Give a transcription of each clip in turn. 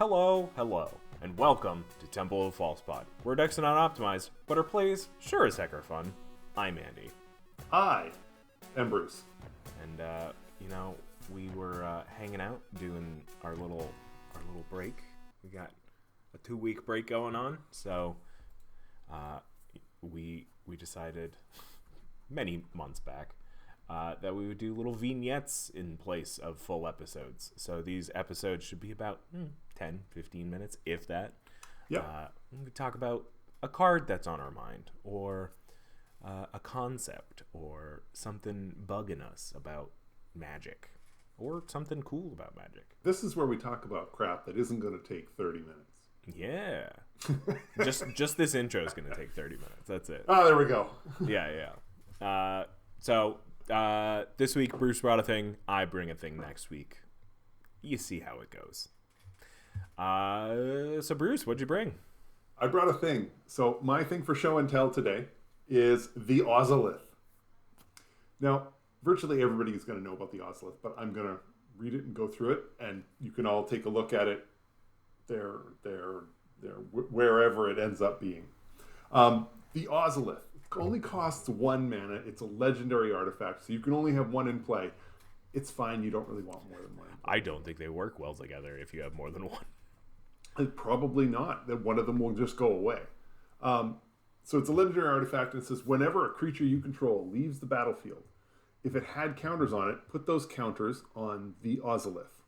Hello, and welcome to Temple of Falsepod, where decks are not optimized, but our plays sure as heck are fun. I'm Andy. I am Bruce. And, we were hanging out, doing our little break. We got a 2-week break going on, so we decided many months back that we would do little vignettes in place of full episodes. So these episodes should be about 10, 15 minutes, if that. Yeah. We talk about a card that's on our mind, or a concept, or something bugging us about Magic, or something cool about Magic. This is where we talk about crap that isn't going to take 30 minutes. Yeah. just this intro is going to take 30 minutes. That's it. Oh, there we go. Yeah. So this week, Bruce brought a thing. I bring a thing next week. You see how it goes. So Bruce, what'd you bring? I brought a thing. So my thing for show and tell today is the Ozolith. Now, virtually everybody is going to know about the Ozolith, but I'm going to read it and go through it, and you can all take a look at it there, wherever it ends up being. The Ozolith only costs 1 mana. It's a legendary artifact, so you can only have one in play. It's fine. You don't really want more than one. I don't think they work well together if you have more than one. Probably not. That one of them will just go away. So it's a legendary artifact, and it says, whenever a creature you control leaves the battlefield, if it had counters on it, put those counters on the Ozolith.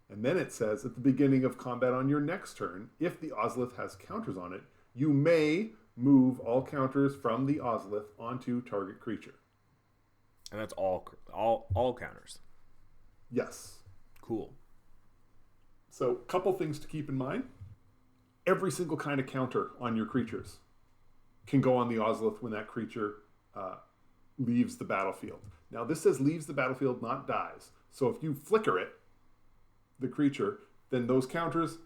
And then it says, at the beginning of combat on your next turn, if the Ozolith has counters on it, you may move all counters from the Ozolith onto target creature. And that's all counters. Yes. Cool. So, a couple things to keep in mind. Every single kind of counter on your creatures can go on the Ozolith when that creature leaves the battlefield. Now, this says leaves the battlefield, not dies. So, if you flicker it, the creature, then those counters,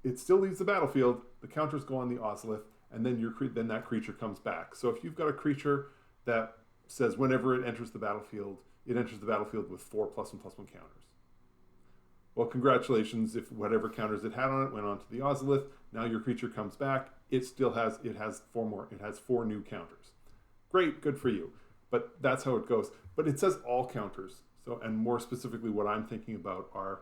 it still leaves the battlefield. The counters go on the Ozolith, and then then that creature comes back. So, if you've got a creature that says whenever it enters the battlefield with 4 +1/+1 counters. Well, congratulations! If whatever counters it had on it went onto the Ozolith, now your creature comes back. It has 4 more. It has 4 new counters. Great, good for you. But that's how it goes. But it says all counters. So, and more specifically, what I'm thinking about are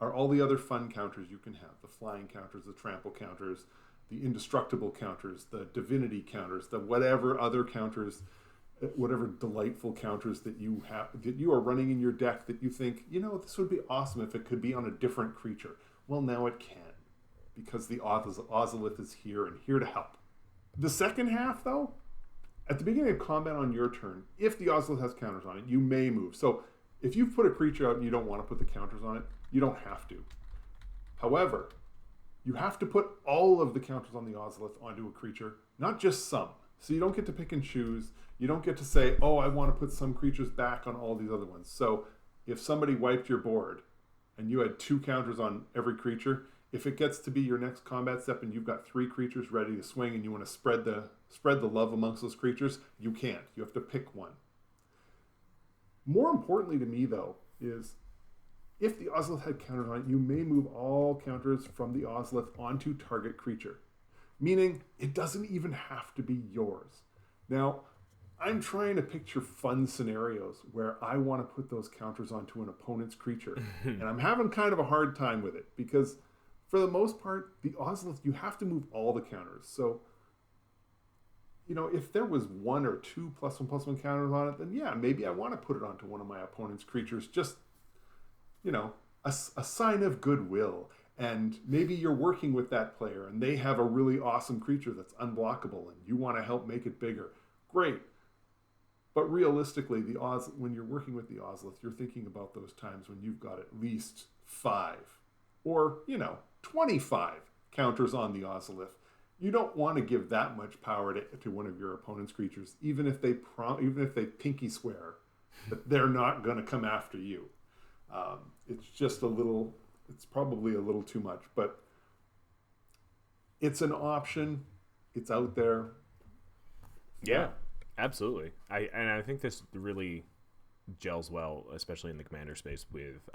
all the other fun counters you can have: the flying counters, the trample counters, the indestructible counters, the divinity counters, the whatever other counters. Whatever delightful counters that you have, that you are running in your deck, that you think, this would be awesome if it could be on a different creature. Well, now it can, because the Ozolith is here and here to help. The second half, though, at the beginning of combat on your turn, if the Ozolith has counters on it, you may move. So if you've put a creature out and you don't want to put the counters on it, you don't have to. However, you have to put all of the counters on the Ozolith onto a creature, not just some. So you don't get to pick and choose. You don't get to say, I want to put some creatures back on all these other ones. So if somebody wiped your board and you had 2 counters on every creature, if it gets to be your next combat step and you've got 3 creatures ready to swing and you want to spread the love amongst those creatures, you can't. You have to pick one. More importantly to me, though, is if the Ozolith had counters on it, you may move all counters from the Ozolith onto target creature. Meaning, it doesn't even have to be yours. Now, I'm trying to picture fun scenarios where I want to put those counters onto an opponent's creature. And I'm having kind of a hard time with it because, for the most part, the Ozolith, you have to move all the counters. So, if there was 1 or 2 +1/+1 counters on it, then yeah, maybe I want to put it onto one of my opponent's creatures. Just, a sign of goodwill. And maybe you're working with that player and they have a really awesome creature that's unblockable and you want to help make it bigger. Great. But realistically, when you're working with the Ozolith, you're thinking about those times when you've got at least 5 or, 25 counters on the Ozolith. You don't want to give that much power to one of your opponent's creatures, even if they pinky swear that they're not going to come after you. It's probably a little too much, but it's an option. It's out there. Yeah, absolutely. I think this really gels well, especially in the commander space with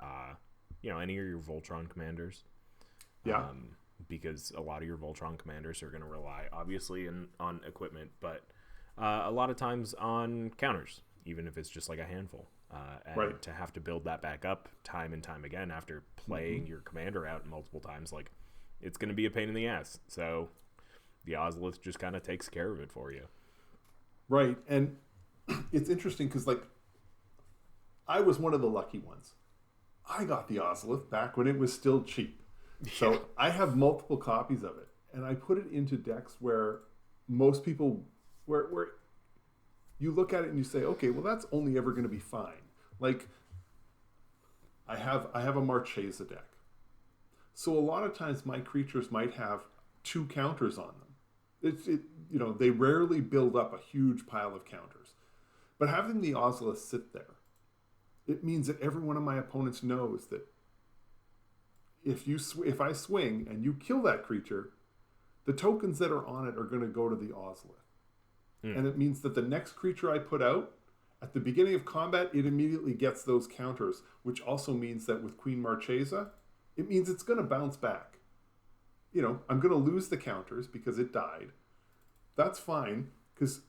any of your Voltron commanders. Yeah. Because a lot of your Voltron commanders are going to rely, obviously, on equipment, but a lot of times on counters, even if it's just like a handful. And Right. to have to build that back up time and time again after playing your commander out multiple times, like, it's going to be a pain in the ass. So the Ozolith just kind of takes care of it for you. Right. And it's interesting because, like, I was one of the lucky ones. I got the Ozolith back when it was still cheap. So I have multiple copies of it, and I put it into decks where most people, where you look at it and you say, okay, well, that's only ever going to be fine. Like, I have a Marchesa deck. So a lot of times my creatures might have 2 counters on them. They rarely build up a huge pile of counters. But having the Ozolith sit there, it means that every one of my opponents knows that if I swing and you kill that creature, the tokens that are on it are going to go to the Ozolith. And it means that the next creature I put out, at the beginning of combat, it immediately gets those counters, which also means that with Queen Marchesa, it means it's going to bounce back. I'm going to lose the counters because it died. That's fine, because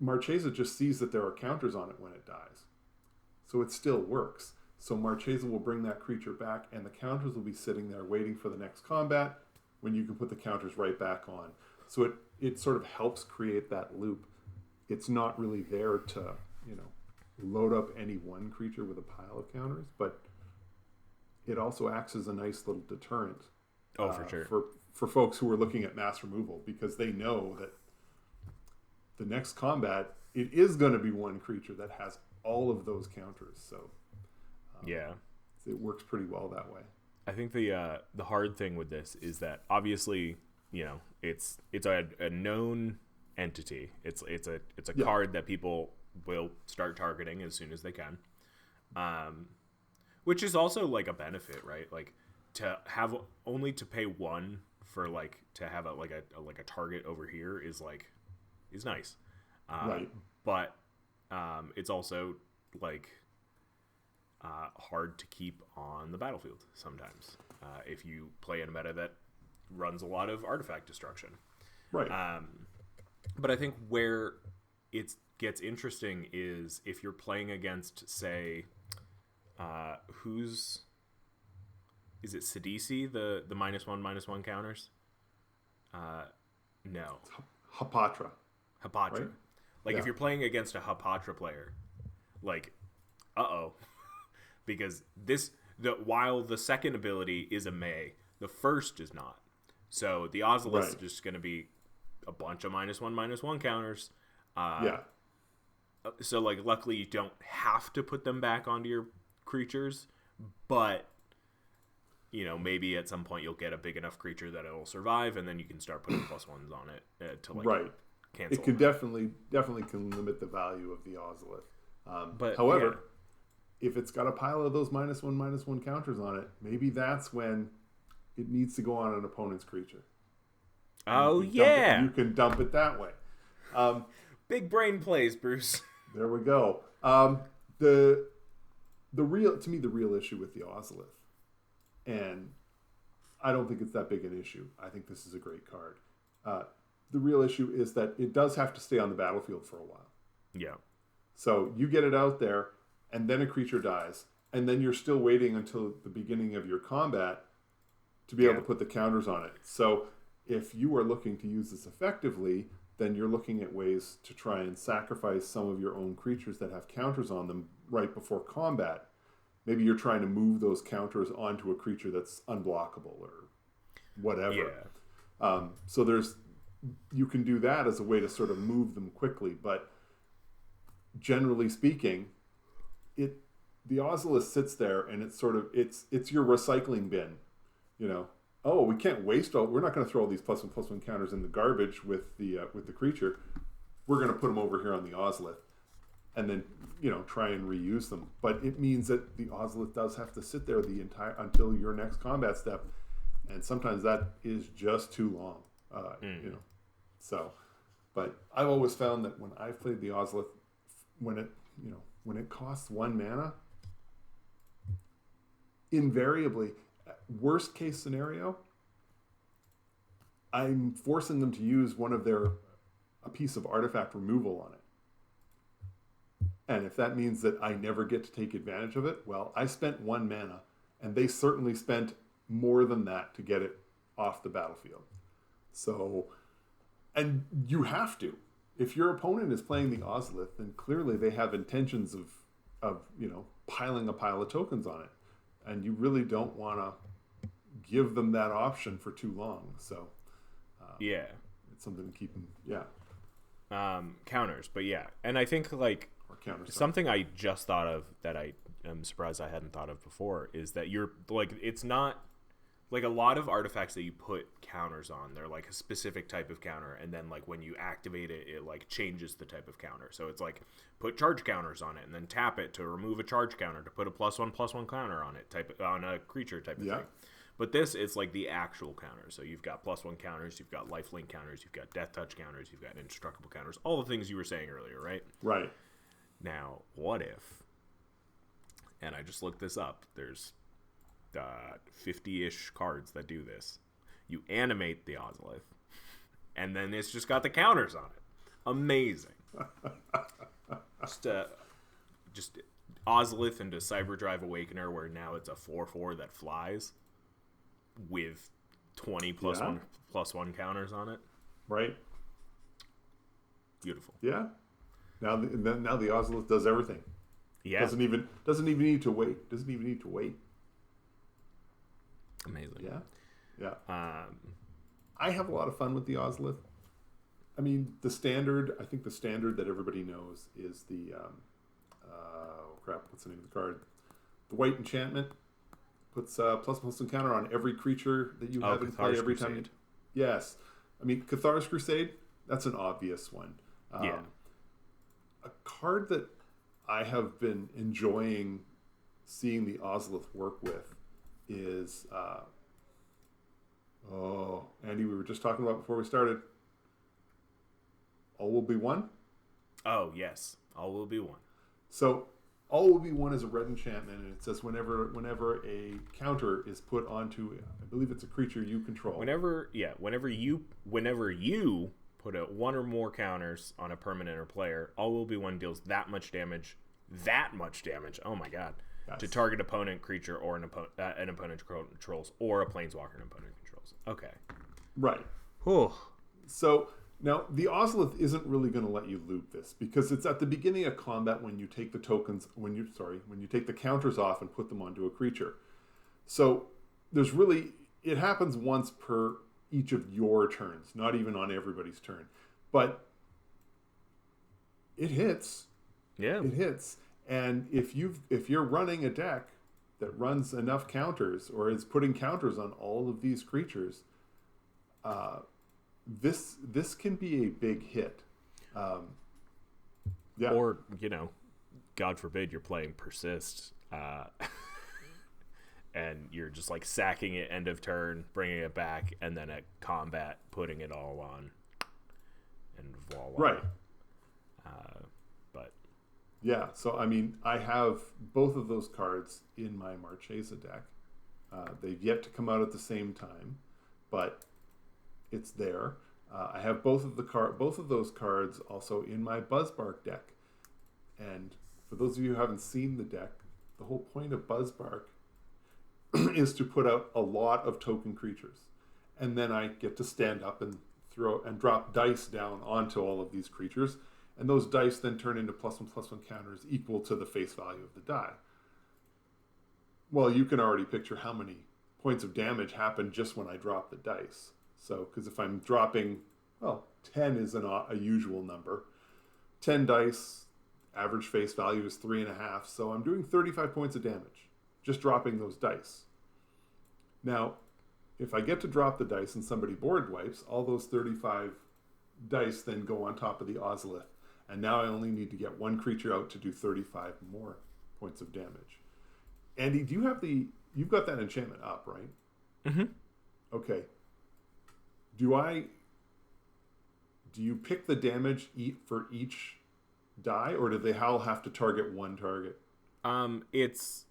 Marchesa just sees that there are counters on it when it dies. So it still works. So Marchesa will bring that creature back, and the counters will be sitting there waiting for the next combat when you can put the counters right back on. So it sort of helps create that loop. It's not really there to, load up any one creature with a pile of counters, but it also acts as a nice little deterrent. For sure. For folks who are looking at mass removal, because they know that the next combat, it is going to be one creature that has all of those counters. So it works pretty well that way. I think the hard thing with this is that obviously, it's a known entity. It's a card that people will start targeting as soon as they can. Which is also like a benefit, right? Like to have only to pay 1 for like to have a target over here is nice. Right. But it's also like hard to keep on the battlefield sometimes if you play in a meta that runs a lot of artifact destruction. Right. But I think where it gets interesting is if you're playing against, say, is it Sidisi, the -1/-1 counters? No. Hapatra. Right? Like, if you're playing against a Hapatra player, like, because while the second ability is a May, the first is not. So the Ozolith is just going to be a bunch of -1/-1 counters. So, like, luckily you don't have to put them back onto your creatures, but maybe at some point you'll get a big enough creature that it'll survive, and then you can start putting +1s on it to cancel. It can definitely can limit the value of the Ozolith. But however, if it's got a pile of those -1/-1 counters on it, maybe that's when it needs to go on an opponent's creature. You can dump it that way. Big brain plays, Bruce. There we go. The real issue with the Ozolith, and I don't think it's that big an issue. I think this is a great card. The real issue is that it does have to stay on the battlefield for a while. Yeah. So you get it out there, and then a creature dies, and then you're still waiting until the beginning of your combat to be able to put the counters on it. So if you are looking to use this effectively, then you're looking at ways to try and sacrifice some of your own creatures that have counters on them right before combat. Maybe you're trying to move those counters onto a creature that's unblockable or whatever. Yeah. So you can do that as a way to sort of move them quickly, but generally speaking, the Ozolith sits there and it's sort of it's your recycling bin. We can't waste we're not going to throw all these +1/+1 counters in the garbage with the creature. We're going to put them over here on the Ozolith and then try and reuse them. But it means that the Ozolith does have to sit there until your next combat step, and sometimes that is just too long. So, but I've always found that when I've played the Ozolith, when it costs 1 mana, invariably, worst case scenario, I'm forcing them to use a piece of artifact removal on it. And if that means that I never get to take advantage of it, well, I spent 1 mana, and they certainly spent more than that to get it off the battlefield. So, and you have to. If your opponent is playing the Ozolith, then clearly they have intentions of piling a pile of tokens on it. And you really don't want to give them that option for too long. So, yeah. It's something to keep in, counters, but yeah. And I think, like, something I just thought of that I am surprised I hadn't thought of before is that you're, like, it's not, like, a lot of artifacts that you put counters on, they're, like, a specific type of counter, and then, like, when you activate it, it, like, changes the type of counter. So it's, like, put charge counters on it, and then tap it to remove a charge counter, to put a +1/+1 counter on it, on a creature type of thing. But this, it's like the actual counters. So you've got +1 counters, you've got lifelink counters, you've got death touch counters, you've got indestructible counters, all the things you were saying earlier, right? Right. Now, what if, and I just looked this up, there's 50-ish cards that do this. You animate the Ozolith, and then it's just got the counters on it. Amazing. just Ozolith into Cyberdrive Awakener, where now it's a 4/4 that flies with 20 +1/+1 counters on it. Right. Beautiful. Yeah. Now the Ozolith does everything. Yeah. Doesn't even need to wait. Doesn't even need to wait. Amazing. Yeah. Yeah. I have a lot of fun with the Ozolith. I mean, I think the standard that everybody knows is the what's the name of the card? The white enchantment puts +1 counter on every creature that you have in play every time. Yes. I mean, Cathar's Crusade, that's an obvious one. Yeah. A card that I have been enjoying seeing the Ozolith work with is Andy, we were just talking about before we started. All Will Be One? Oh, yes. All Will Be One. So All Will Be One is a red enchantment, and it says whenever a counter is put onto, I believe it's a creature you control. Whenever you put 1 or more counters on a permanent or player, All Will Be One deals that much damage. Oh my god. Yes. To target opponent, creature, or an opponent controls, or a planeswalker an opponent controls. Okay. Right. Whew. So now the Ozolith isn't really going to let you loop this, because it's at the beginning of combat when you take the tokens, when you take the counters off and put them onto a creature. So it happens once per each of your turns, not even on everybody's turn. But it hits. Yeah. It hits. And if you're running a deck that runs enough counters or is putting counters on all of these creatures, this can be a big hit. Yeah. Or, God forbid you're playing Persist, and you're just like sacking it end of turn, bringing it back, and then at combat putting it all on, and voila. Right. But yeah, so I mean, I have both of those cards in my Marchesa deck. They've yet to come out at the same time, but it's there. I have both of those cards also in my Buzzbark deck. And for those of you who haven't seen the deck, the whole point of Buzzbark is to put out a lot of token creatures. And then I get to stand up and drop dice down onto all of these creatures. And those dice then turn into +1/+1 counters equal to the face value of the die. Well, you can already picture how many points of damage happen just when I drop the dice. So, because if I'm dropping, 10 is a usual number. 10 dice, average face value is 3.5. So I'm doing 35 points of damage just dropping those dice. Now, if I get to drop the dice and somebody board wipes, all those 35 dice then go on top of the Ozolith. And now I only need to get one creature out to do 35 more points of damage. Andy, you've got that enchantment up, right? Mm-hmm. Okay. Do you pick the damage for each die, or do they all have to target one target? It's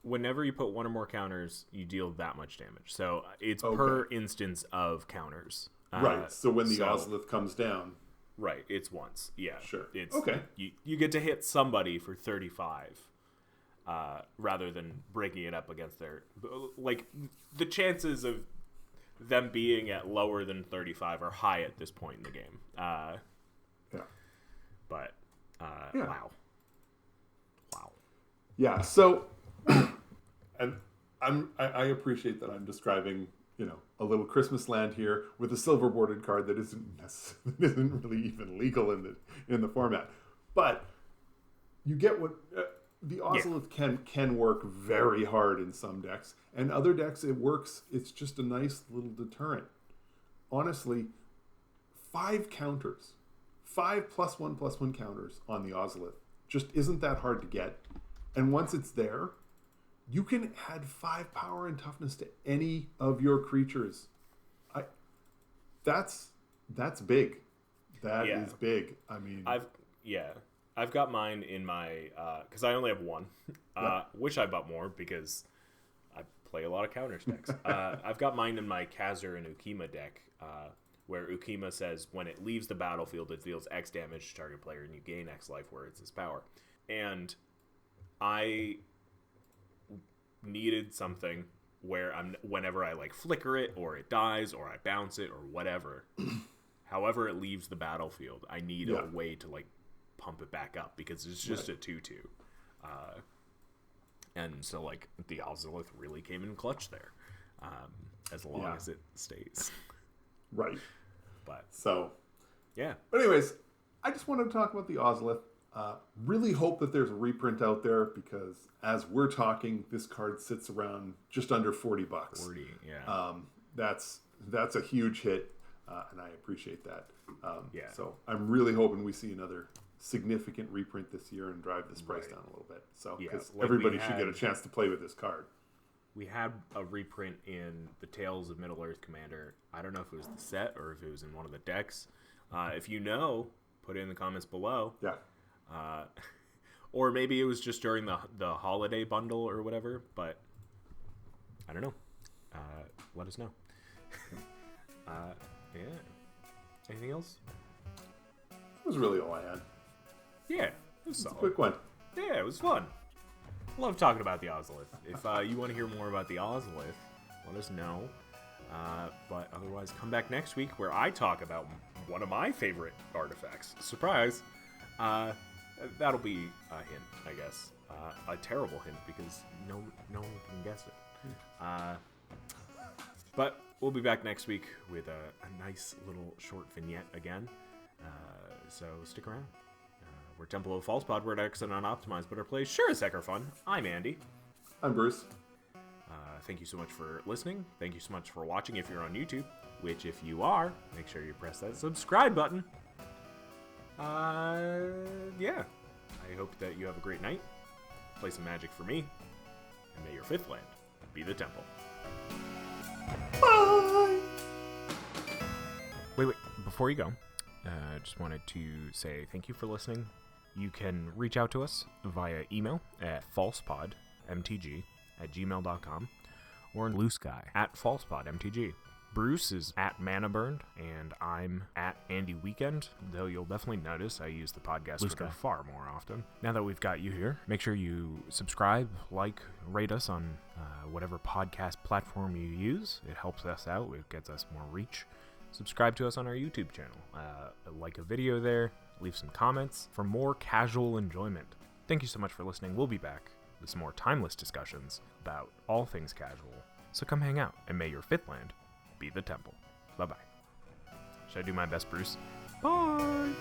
whenever you put one or more counters, you deal that much damage. So it's per instance of counters. Right. So when the Ozolith comes down. Right. It's once. Yeah. Sure. It's, you get to hit somebody for 35 rather than breaking it up against their... Like, the chances of them being at lower than 35 are high at this point in the game. But, wow. Wow. Yeah, so... and I appreciate that I'm describing, a little Christmas land here with a silver bordered card that isn't really even legal in the format. But you get what... the Ozolith can work very hard in some decks, and other decks it works. It's just a nice little deterrent. Honestly, 5 counters, 5 +1/+1 counters on the Ozolith just isn't that hard to get. And once it's there, you can add 5 power and toughness to any of your creatures. That's big. That is big. I mean, I've got mine in my because I only have one. Wish I bought more because I play a lot of counters decks. I've got mine in my Khazur and Ukima deck, where Ukima says when it leaves the battlefield, it deals X damage to target player, and you gain X life where it's its power. And I needed something where whenever I like flicker it, or it dies, or I bounce it, or whatever, however it leaves the battlefield, I need a way to like pump it back up because it's just a 2/2. And so like the Ozolith really came in clutch there, as long as it stays. Right. But so yeah. But anyways, I just wanted to talk about the Ozolith. Really hope that there's a reprint out there because as we're talking, this card sits around just under $40. 40, yeah. That's a huge hit, and I appreciate that. Yeah. So I'm really hoping we see another significant reprint this year and drive this price down a little bit. So because everybody should get a chance to play with this card. We had a reprint in the Tales of Middle-earth Commander. I don't know if it was the set or if it was in one of the decks. If you know, put it in the comments below. Yeah. Or maybe it was just during the holiday bundle or whatever, but I don't know. Let us know. Yeah. Anything else? That was really all I had. Yeah, it was solid. A quick one. Yeah, it was fun. Love talking about the Ozolith. If you want to hear more about the Ozolith, let us know. But otherwise, come back next week where I talk about one of my favorite artifacts. Surprise! That'll be a hint, I guess. A terrible hint because no one can guess it. But we'll be back next week with a nice little short vignette again. So stick around. We're Temple of False Pod. We're excellent unoptimized, but our plays sure as heck are fun. I'm Andy. I'm Bruce. Thank you so much for listening. Thank you so much for watching if you're on YouTube, which if you are, make sure you press that subscribe button. Yeah. I hope that you have a great night. Play some Magic for me. And may your 5th land be the Temple. Bye! Wait. Before you go, just wanted to say thank you for listening. You can reach out to us via email at falsepodmtg@gmail.com or in Blue Sky @falsepodmtg. Bruce is @manaburned, and I'm @Andy Weekend, though you'll definitely notice I use the podcast Twitter far more often. Now that we've got you here, make sure you subscribe, like, rate us on whatever podcast platform you use. It helps us out. It gets us more reach. Subscribe to us on our YouTube channel. Like a video there. Leave some comments for more casual enjoyment. Thank you so much for listening. We'll be back with some more timeless discussions about all things casual. So come hang out, and may your 5th land be the Temple. Bye-bye. Should I do my best, Bruce? Bye!